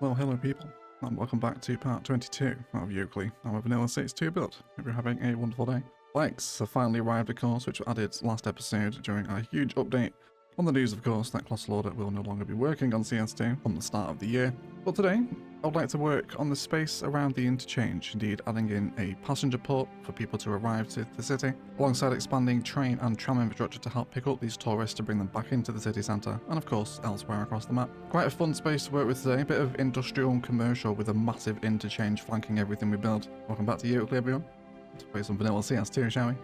Well, hello people, and welcome back to part 22 of Euclid, our vanilla 62 build. Hope you're having a wonderful day. Bikes have finally arrived, of course, which were added last episode during our huge update on the news, of course, that Colossal Order will no longer be working on CS2 from the start of the year. But today, I would like to work on the space around the interchange, indeed adding in a passenger port for people to arrive to the city, alongside expanding train and tram infrastructure to help pick up these tourists to bring them back into the city centre, and of course elsewhere across the map. Quite a fun space to work with today, a bit of industrial and commercial with a massive interchange flanking everything we build. Welcome back to Euclid, everyone. Let's play some vanilla CS2, shall we?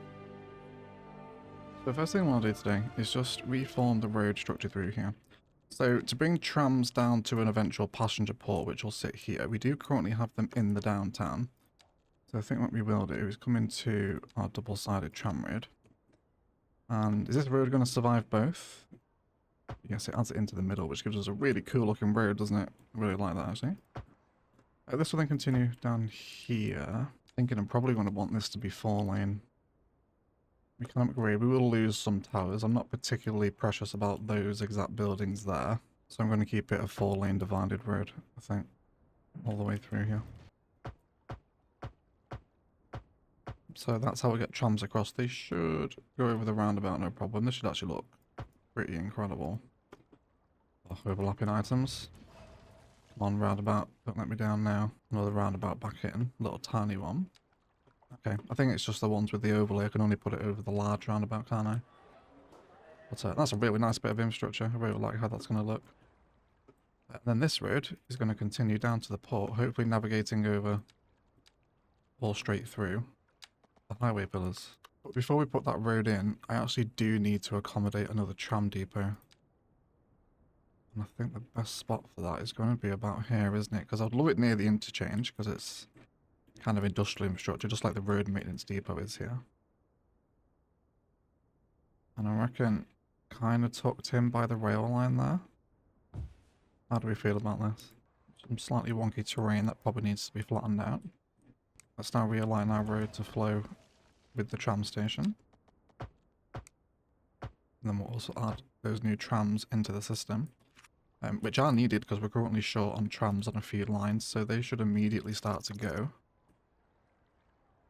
So the first thing I want to do today is just reform the road structure through here. So to bring trams down to an eventual passenger port, which will sit here, we do currently have them in the downtown. So I think what we will do is come into our double-sided tram road. And is this road going to survive both? Yes, it adds it into the middle, which gives us a really cool looking road, doesn't it? I really like that, actually. This will then continue down here. Thinking I'm probably going to want this to be 4-lane. We can upgrade. We will lose some towers. I'm not particularly precious about those exact buildings there. So I'm going to keep it a 4-lane divided road, I think. All the way through here. So that's how we get trams across. They should go over the roundabout, no problem. This should actually look pretty incredible. Overlapping items. Come on, roundabout. Don't let me down now. Another roundabout back in. Little tiny one. Okay, I think it's just the ones with the overlay. I can only put it over the large roundabout, can't I? But that's a really nice bit of infrastructure. I really like how that's going to look. And then this road is going to continue down to the port, hopefully navigating over all straight through the highway pillars. But before we put that road in, I actually do need to accommodate another tram depot. And I think the best spot for that is going to be about here, isn't it? Because I'd love it near the interchange, because it's kind of industrial infrastructure, just like the road maintenance depot is here. And I reckon kind of tucked in by the rail line there. How do we feel about this? Some slightly wonky terrain that probably needs to be flattened out. Let's now realign our road to flow with the tram station. And then we'll also add those new trams into the system. Which are needed because we're currently short on trams on a few lines, so they should immediately start to go.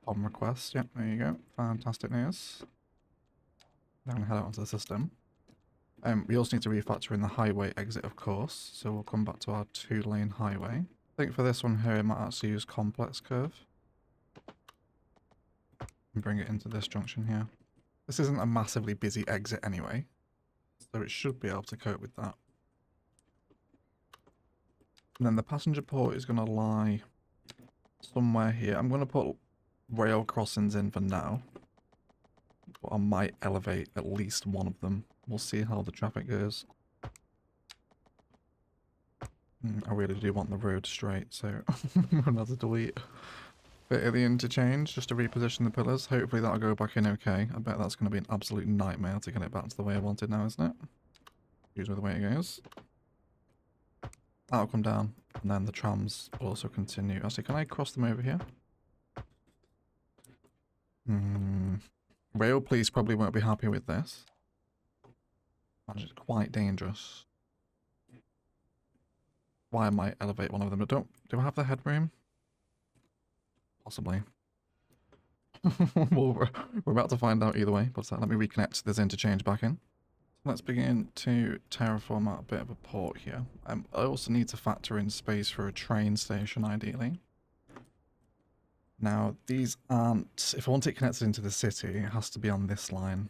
On request, yep, there you go. Fantastic news. Now I'm going to head out onto the system. We also need to refactor in the highway exit, of course, so we'll come back to our 2-lane highway. I think for this one here, I might actually use complex curve. And bring it into this junction here. This isn't a massively busy exit anyway, so it should be able to cope with that. And then the passenger port is going to lie somewhere here. I'm going to put rail crossings in for now, but I might elevate at least one of them. We'll see how the traffic goes. I really do want the road straight, so I'm going to have to delete a bit of the interchange just to reposition the pillars. Hopefully that'll go back in okay. I bet that's going to be an absolute nightmare to get it back to the way I wanted now, isn't it? Usually the way it goes. That'll come down, and then the trams will also continue. Actually, can I cross them over here? Rail police probably won't be happy with this. It's quite dangerous. Why I might elevate one of them, but do I have the headroom? Possibly. Well, we're about to find out either way, but let me reconnect this interchange back in. Let's begin to terraform out a bit of a port here. I also need to factor in space for a train station, ideally. Now, these aren't... If I want it connected into the city, it has to be on this line.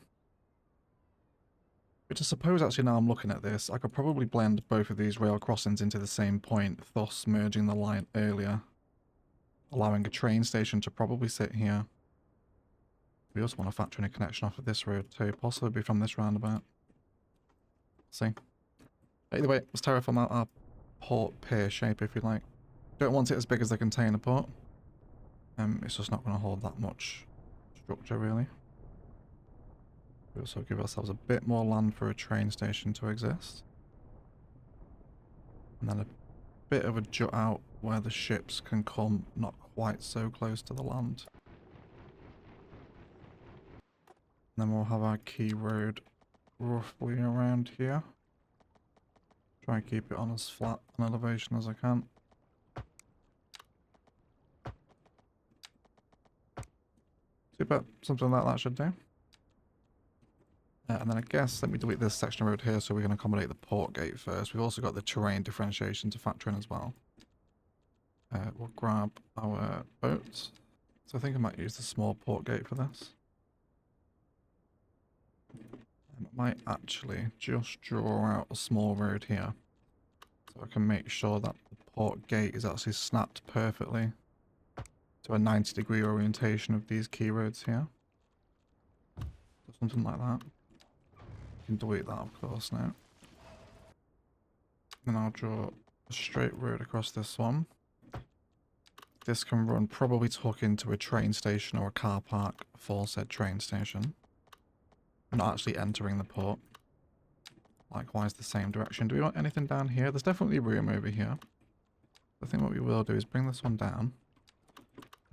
Which I suppose, actually, now I'm looking at this, I could probably blend both of these rail crossings into the same point, thus merging the line earlier. Allowing a train station to probably sit here. We also want to factor in a connection off of this road too, possibly from this roundabout. See. Either way, let's terraform out our port pier shape if you like. Don't want it as big as the container port. It's just not going to hold that much structure really. We also give ourselves a bit more land for a train station to exist. And then a bit of a jut out where the ships can come not quite so close to the land. And then we'll have our key road roughly around here. Try and keep it on as flat an elevation as I can. Super, something like that should do. And then I guess let me delete this section of road here so we can accommodate the port gate first. We've also got the terrain differentiation to factor in as well. We'll grab our boat. So I think I might use the small port gate for this. And I might actually just draw out a small road here. So I can make sure that the port gate is actually snapped perfectly to a 90-degree orientation of these key roads here. So something like that. Can delete that of course now. Then I'll draw a straight road across this one. This can run probably tuck into a train station or a car park for said train station. Not actually entering the port. Likewise the same direction. Do we want anything down here? There's definitely room over here. I think what we will do is bring this one down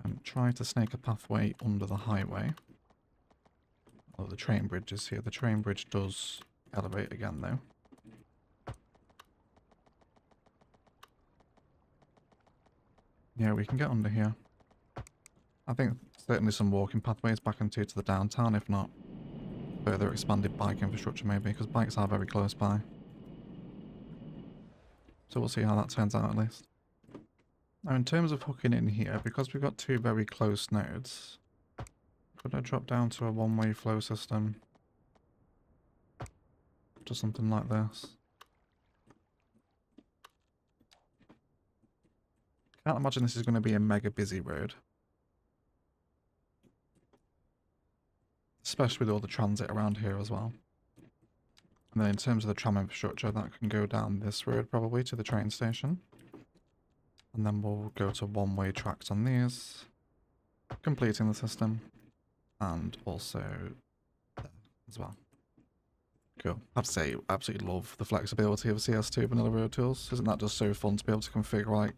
and try to snake a pathway under the highway. Oh, the train bridge is here. The train bridge does elevate again though. Yeah, we can get under here. I think certainly some walking pathways back into to the downtown, if not further expanded bike infrastructure maybe, because bikes are very close by. So we'll see how that turns out at least. Now in terms of hooking in here, because we've got two very close nodes, could I drop down to a one-way flow system? Just something like this. Can't imagine this is going to be a mega busy road. Especially with all the transit around here as well. And then in terms of the tram infrastructure, that can go down this road probably to the train station. And then we'll go to one-way tracks on these, completing the system. And also there as well. Cool. I have to say, I absolutely love the flexibility of CS2 vanilla road tools. Isn't that just so fun to be able to configure like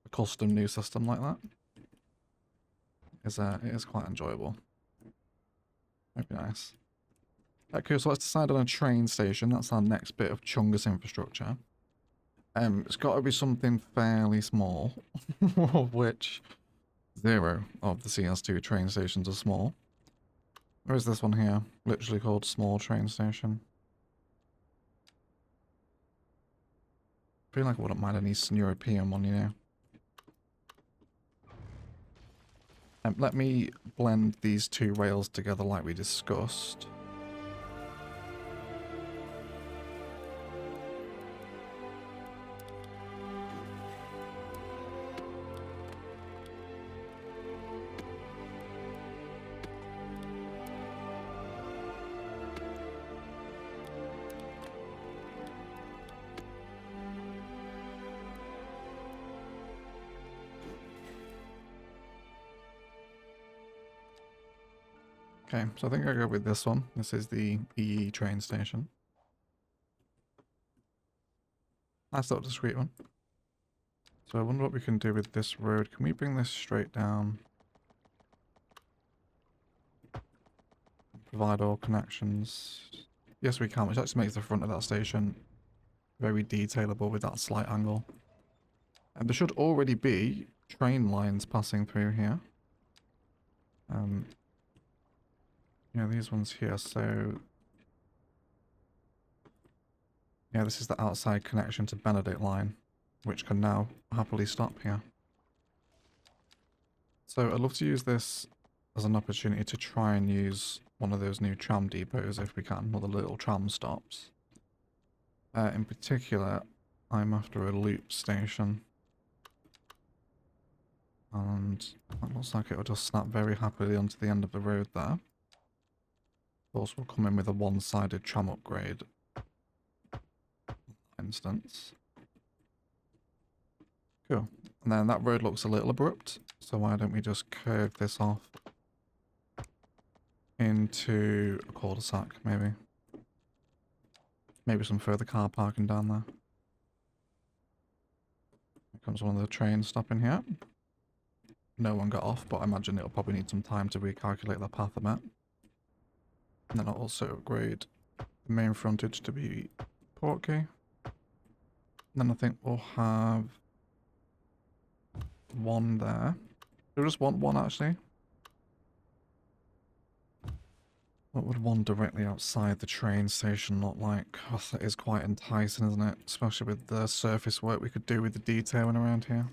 a custom new system like that? It is quite enjoyable. That'd be nice. Okay, so let's decide on a train station. That's our next bit of Chungus infrastructure. It's got to be something fairly small, of which 0 of the CS2 train stations are small. There is this one here, literally called Small Train Station. I feel like I wouldn't mind an Eastern European one, you know. Let me blend these two rails together like we discussed. Okay, so I think I'll go with this one. This is the EE train station. Nice little discreet one. So I wonder what we can do with this road. Can we bring this straight down? Provide all connections. Yes, we can, which actually makes the front of that station very detailable with that slight angle. And there should already be train lines passing through here. Yeah, these ones here, so... Yeah, this is the outside connection to Benedict line, which can now happily stop here. So I'd love to use this as an opportunity to try and use one of those new tram depots if we can, or the little tram stops. In particular, I'm after a loop station. And that looks like it'll just snap very happily onto the end of the road there. Of course, we'll come in with a one-sided tram upgrade instance. Cool. And then that road looks a little abrupt, so why don't we just curve this off into a cul-de-sac, maybe. Maybe some further car parking down there. Here comes one of the trains stopping here. No one got off, but I imagine it'll probably need some time to recalculate their path a bit. And then I'll also upgrade the main frontage to be portkey. And then I think we'll have one there. Do we just want one actually? What would one directly outside the train station look like? Oh, that is quite enticing, isn't it? Especially with the surface work we could do with the detailing around here.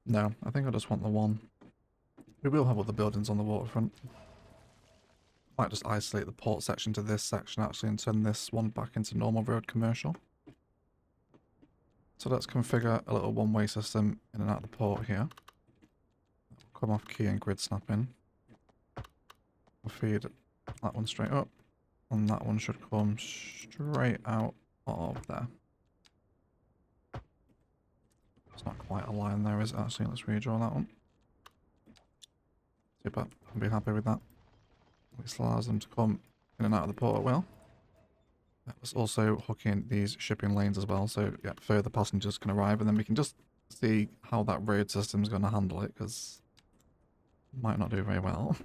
No, I think I just want the one. We will have other buildings on the waterfront. Might just isolate the port section to this section actually and turn this one back into normal road commercial. So let's configure a little one-way system in and out of the port here. Come off key and grid snapping. We'll feed that one straight up. And that one should come straight out of there. It's not quite a line there, is it actually? Let's redraw that one. Super. I'll be happy with that. This allows them to come in and out of the port at will. Let's also hook in these shipping lanes as well, so yeah, further passengers can arrive, and then we can just see how that road system is going to handle it, because it might not do very well.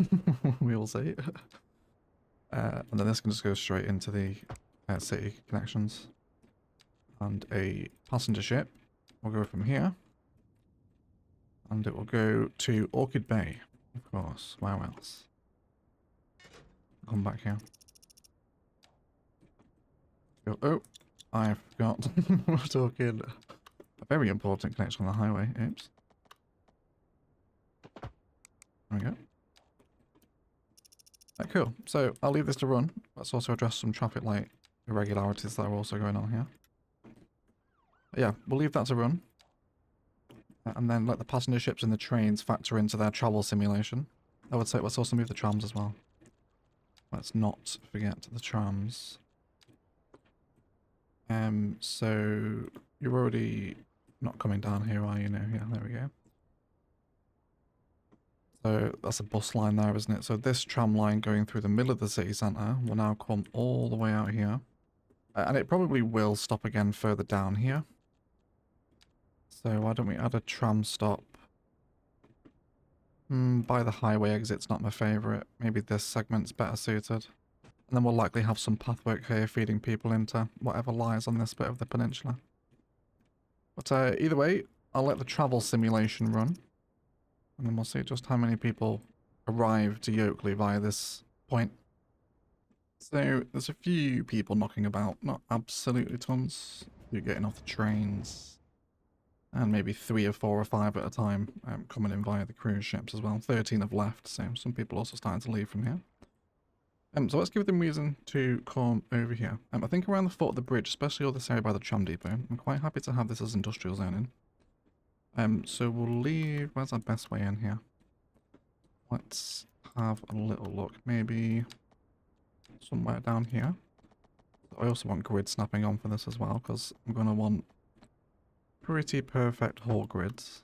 We will see. And then this can just go straight into the city connections. And a passenger ship will go from here, and it will go to Orchid Bay, of course. Where else? Come back here. Oh, I forgot. We're talking a very important connection on the highway. Oops. There we go. Right, cool. So I'll leave this to run. Let's also address some traffic light irregularities that are also going on here. But yeah, we'll leave that to run. And then let the passenger ships and the trains factor into their travel simulation. I would say let's also move the trams as well. Let's not forget the trams. So you're already not coming down here, are you? No, yeah, there we go. So that's a bus line there, isn't it? So this tram line going through the middle of the city centre will now come all the way out here. And it probably will stop again further down here. So why don't we add a tram stop? By the highway exit's not my favourite. Maybe this segment's better suited. And then we'll likely have some pathwork here feeding people into whatever lies on this bit of the peninsula. But either way, I'll let the travel simulation run. And then we'll see just how many people arrive to Yokeley via this point. So there's a few people knocking about, not absolutely tons. You're getting off the trains. And maybe 3 or 4 or 5 at a time coming in via the cruise ships as well. 13 have left, so some people also starting to leave from here. So let's give them reason to come over here. I think around the foot of the bridge, especially all this area by the tram depot, I'm quite happy to have this as industrial zoning. So we'll leave, where's our best way in here? Let's have a little look, maybe somewhere down here. I also want grid snapping on for this as well, because I'm going to want pretty perfect whole grids.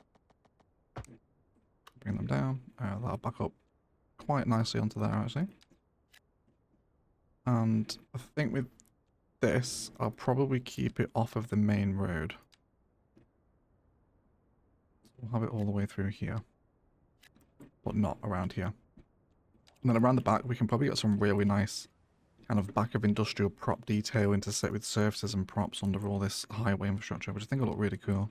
Bring them down, that'll back up quite nicely onto there actually. And I think with this, I'll probably keep it off of the main road. We'll have it all the way through here, but not around here. And then around the back, we can probably get some really nice kind of back of industrial prop detail intersect with surfaces and props under all this highway infrastructure, which I think will look really cool.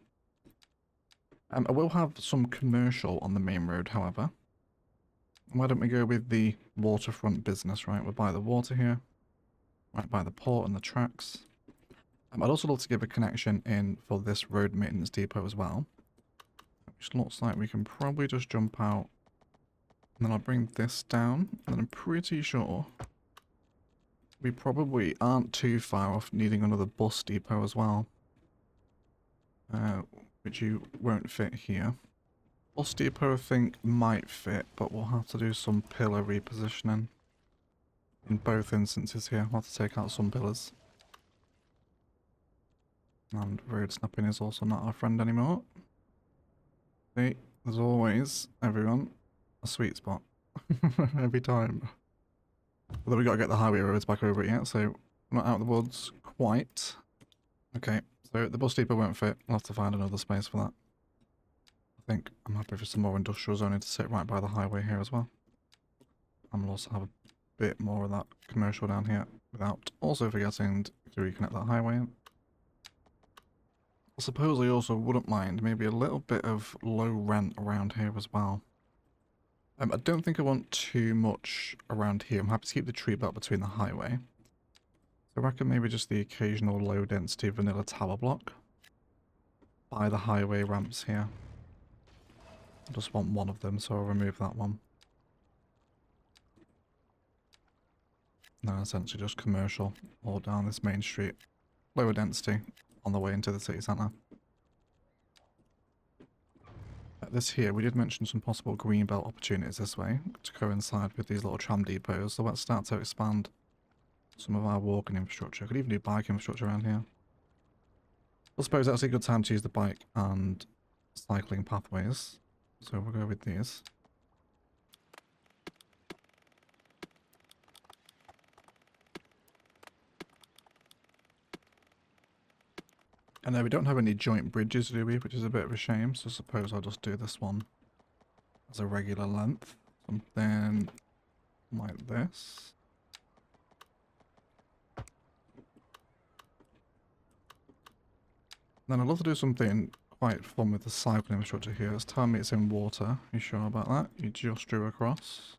I will have some commercial on the main road, however. Why don't we go with the waterfront business, right? We're by the water here, right by the port and the tracks. I'd also love to give a connection in for this road maintenance depot as well, which looks like we can probably just jump out. And then I'll bring this down, and then I'm pretty sure we probably aren't too far off needing another bus depot as well, which you won't fit here. Bus depot I think might fit, but we'll have to do some pillar repositioning in both instances here. We'll have to take out some pillars. And road snapping is also not our friend anymore. See, there's always, everyone, a sweet spot. Every time. Although we gotta get the highway roads back over it yet, so we're not out of the woods quite. Okay, so the bus depot won't fit. We'll have to find another space for that. I think I'm happy for some more industrial zoning to sit right by the highway here as well. And we'll also have a bit more of that commercial down here without also forgetting to reconnect that highway. I suppose I also wouldn't mind maybe a little bit of low rent around here as well. I don't think I want too much around here. I'm happy to keep the tree belt between the highway. So I reckon maybe just the occasional low density vanilla tower block by the highway ramps here. I just want one of them, so I'll remove that one. And then essentially just commercial all down this main street. Lower density on the way into the city centre. This here, we did mention some possible greenbelt opportunities this way to coincide with these little tram depots, so let's start to expand some of our walking infrastructure. Could even do bike infrastructure around here. I suppose that's a good time to use the bike and cycling pathways, so we'll go with these. And then we don't have any joint bridges, do we? Which is a bit of a shame, so I suppose I'll just do this one as a regular length. Something like this. Then I'd love to do something quite fun with the cycling infrastructure here. It's telling me it's in water. You sure about that? You just drew across.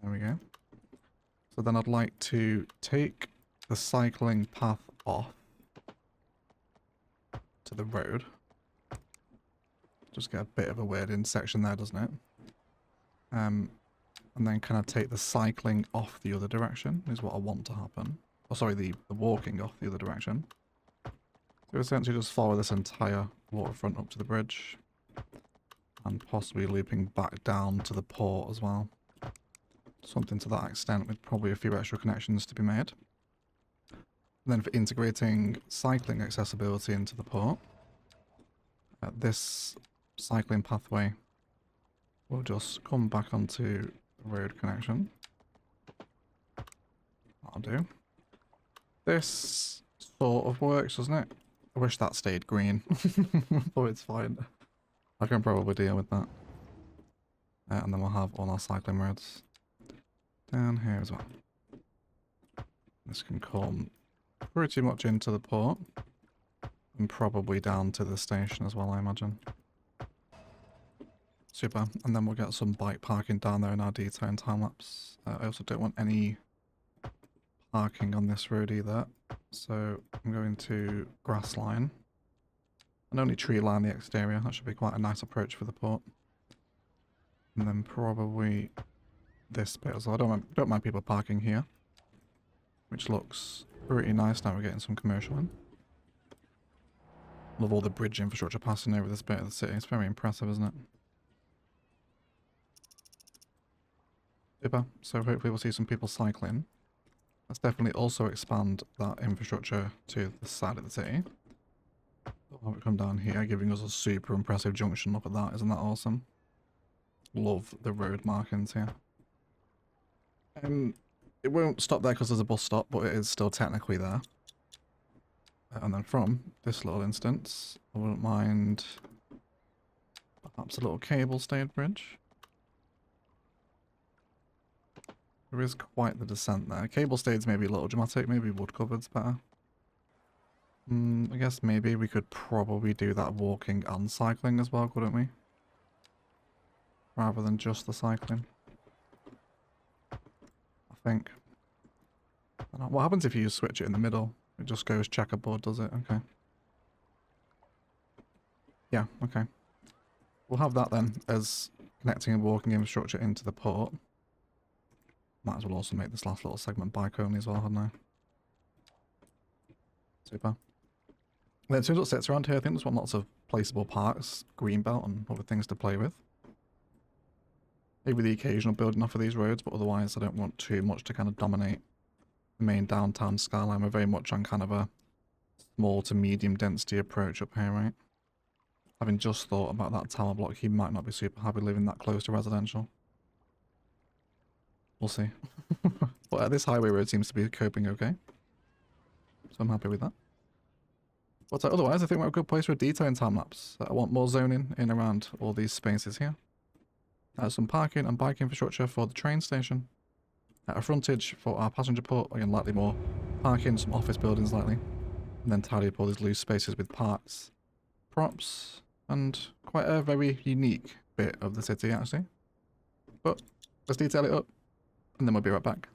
There we go. So then I'd like to take the cycling path off to the road. Just get a bit of a weird intersection there, doesn't it? And then kind of take the cycling off the other direction is what I want to happen. Oh, sorry, the walking off the other direction. So essentially just follow this entire waterfront up to the bridge. And possibly looping back down to the port as well. Something to that extent with probably a few extra connections to be made. And then for integrating cycling accessibility into the port, this cycling pathway will just come back onto the road connection. That'll do. This sort of works, doesn't it? I wish that stayed green, but it's fine. I can probably deal with that. And then we'll have all our cycling roads down here as well. This can come pretty much into the port and probably down to the station as well, I imagine. Super. And then we'll get some bike parking down there in our detail and time lapse. I also don't want any parking on this road either, so I'm going to grass line and only tree line the exterior. That should be quite a nice approach for the port. And then probably this bit as well. I don't mind people parking here, which looks pretty nice. Now we're getting some commercial in. Love all the bridge infrastructure passing over this bit of the city. It's very impressive, isn't it? Super. So hopefully we'll see some people cycling. Let's definitely also expand that infrastructure to the side of the city. We'll come down here, giving us a super impressive junction. Look at that. Isn't that awesome? Love the road markings here. It won't stop there because there's a bus stop, but it is still technically there. And then from this little instance, I wouldn't mind perhaps a little cable stayed bridge. There is quite the descent there. Cable stayed's maybe a little dramatic, maybe wood covered's better. I guess maybe we could probably do that walking and cycling as well, couldn't we? Rather than just the cycling. I think. What happens if you switch it in the middle? It just goes checkerboard, does it? Okay. Yeah, okay. We'll have that then as connecting and walking infrastructure into the port. Might as well also make this last little segment bike only as well, hadn't I? Super. Then in terms of what sits around here, I think there's lots of placeable parks, greenbelt and other things to play with. Maybe the occasional building off of these roads, but otherwise I don't want too much to kind of dominate the main downtown skyline. We're very much on kind of a small to medium density approach up here, right? Having just thought about that tower block, he might not be super happy living that close to residential. We'll see. But this highway road seems to be coping okay. So I'm happy with that. But otherwise, I think we're a good place for a detailing time lapse. I want more zoning in around all these spaces here. Some parking and bike infrastructure for the train station. At a frontage for our passenger port, again likely more parking, some office buildings likely, and then tidy up all these loose spaces with parts, props, and quite a very unique bit of the city actually. But let's detail it up, and then we'll be right back.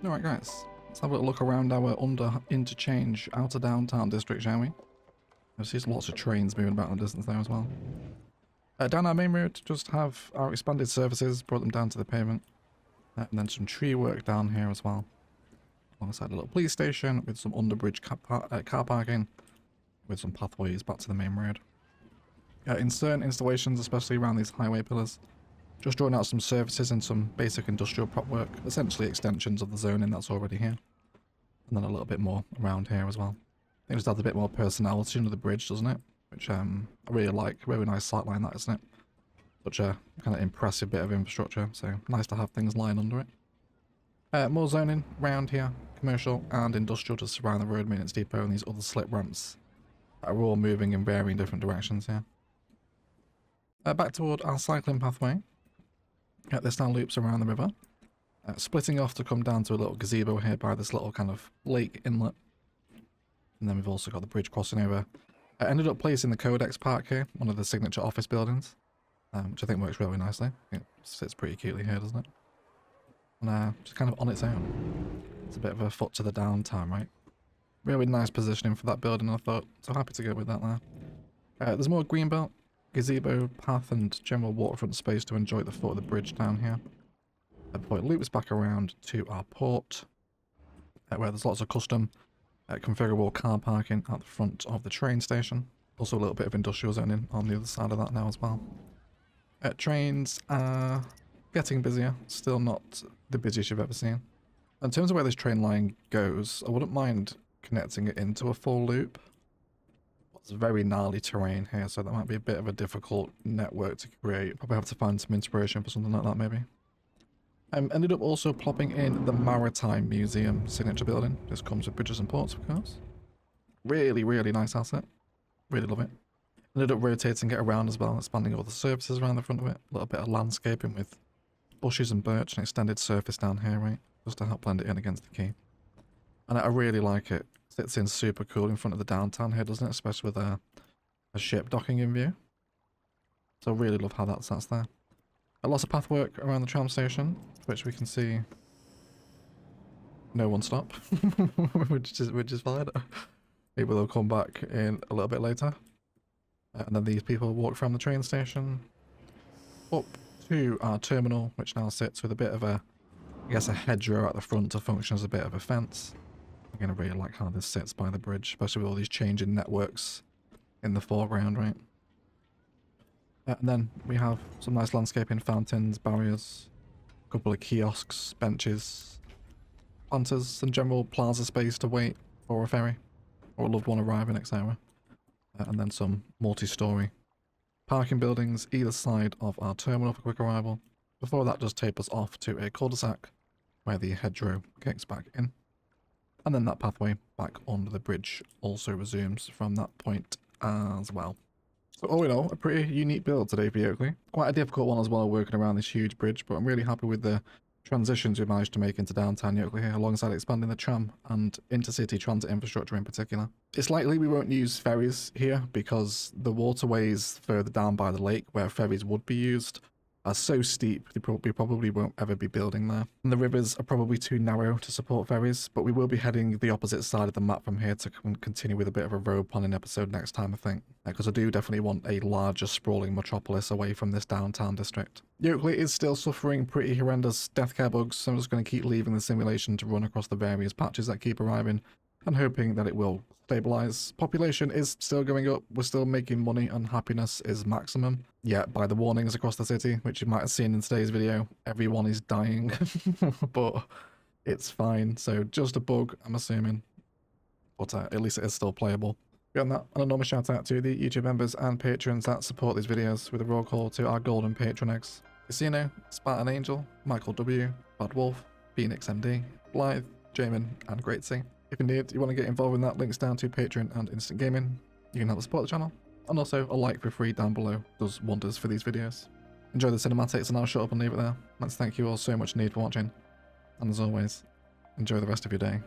Alright guys, let's have a little look around our interchange outer downtown district, shall we? I see lots of trains moving about in the distance there as well. Down our main road, just have our expanded services, brought them down to the pavement. And then some tree work down here as well. Alongside a little police station with some underbridge car parking, with some pathways back to the main road. In certain installations, especially around these highway pillars, just drawing out some services and some basic industrial prop work, essentially extensions of the zoning that's already here. And then a little bit more around here as well. It just adds a bit more personality under the bridge, doesn't it? Which I really like. Really nice sightline that, isn't it? Such a kind of impressive bit of infrastructure, so nice to have things lying under it. More zoning around here, commercial and industrial to surround the road maintenance depot and these other slip ramps that are all moving in varying different directions here. Back toward our cycling pathway. This now loops around the river, splitting off to come down to a little gazebo here by this little kind of lake inlet. And then we've also got the bridge crossing over. I ended up placing the Codex Park here, one of the signature office buildings, which I think works really nicely. It sits pretty cutely here, doesn't it? And just kind of on its own. It's a bit of a foot to the downtown, right? Really nice positioning for that building, I thought. So happy to go with that there. There's more greenbelt, gazebo, path, and general waterfront space to enjoy the foot of the bridge down here. Before it loops back around to our port, where there's lots of custom configurable car parking at the front of the train station. Also a little bit of industrial zoning on the other side of that now as well. Trains are getting busier, still not the busiest you've ever seen. In terms of where this train line goes, I wouldn't mind connecting it into a full loop. It's very gnarly terrain here, so that might be a bit of a difficult network to create. Probably have to find some inspiration for something like that maybe. Ended up also plopping in the Maritime Museum signature building. This comes with bridges and ports, of course. Really, really nice asset. Really love it. Ended up rotating it around as well, expanding all the surfaces around the front of it. A little bit of landscaping with bushes and birch and extended surface down here, right? Just to help blend it in against the quay. And I really like it. Sits in super cool in front of the downtown here, doesn't it? Especially with a ship docking in view. So I really love how that sits there. Lots of pathwork around the tram station, which we can see no one stop, which is fine. Maybe they'll come back in a little bit later. And then these people walk from the train station up to our terminal, which now sits with a bit of a, I guess, a hedgerow at the front to function as a bit of a fence. Again, I really like how this sits by the bridge, especially with all these changing networks in the foreground, right? And then we have some nice landscaping, fountains, barriers, a couple of kiosks, benches, planters, and general plaza space to wait for a ferry or a loved one arriving, etc. And then some multi-story parking buildings either side of our terminal for quick arrival. Before that does tape us off to a cul-de-sac where the hedgerow kicks back in. And then that pathway back under the bridge also resumes from that point as well. So all in all, a pretty unique build today for Yoakley. Quite a difficult one as well, working around this huge bridge, but I'm really happy with the transitions we managed to make into downtown Yoakley here, alongside expanding the tram and intercity transit infrastructure in particular. It's likely we won't use ferries here because the waterways further down by the lake, where ferries would be used, are so steep we probably won't ever be building there. And the rivers are probably too narrow to support ferries, but we will be heading the opposite side of the map from here to continue with a bit of a road planning episode next time, I think. Because I do definitely want a larger sprawling metropolis away from this downtown district. Yoakley is still suffering pretty horrendous deathcare bugs, so I'm just going to keep leaving the simulation to run across the various patches that keep arriving and hoping that it will stabilize. Population is still going up, we're still making money, and happiness is maximum. Yet by the warnings across the city, which you might have seen in today's video, everyone is dying. But it's fine, so just a bug, I'm assuming. But at least it is still playable. Beyond that, an enormous shout out to the YouTube members and patrons that support these videos, with a roll call to our golden patron eggs: Casino, Spartan Angel, Michael W, Bad Wolf, Phoenix MD, Blythe, Jamin, and Great C. If indeed you want to get involved in that, links down to Patreon and Instant Gaming. You can help support the channel, and also a like for free down below does wonders for these videos. Enjoy the cinematics, and I'll shut up and leave it there. Let's thank you all so much indeed for watching, and as always, enjoy the rest of your day.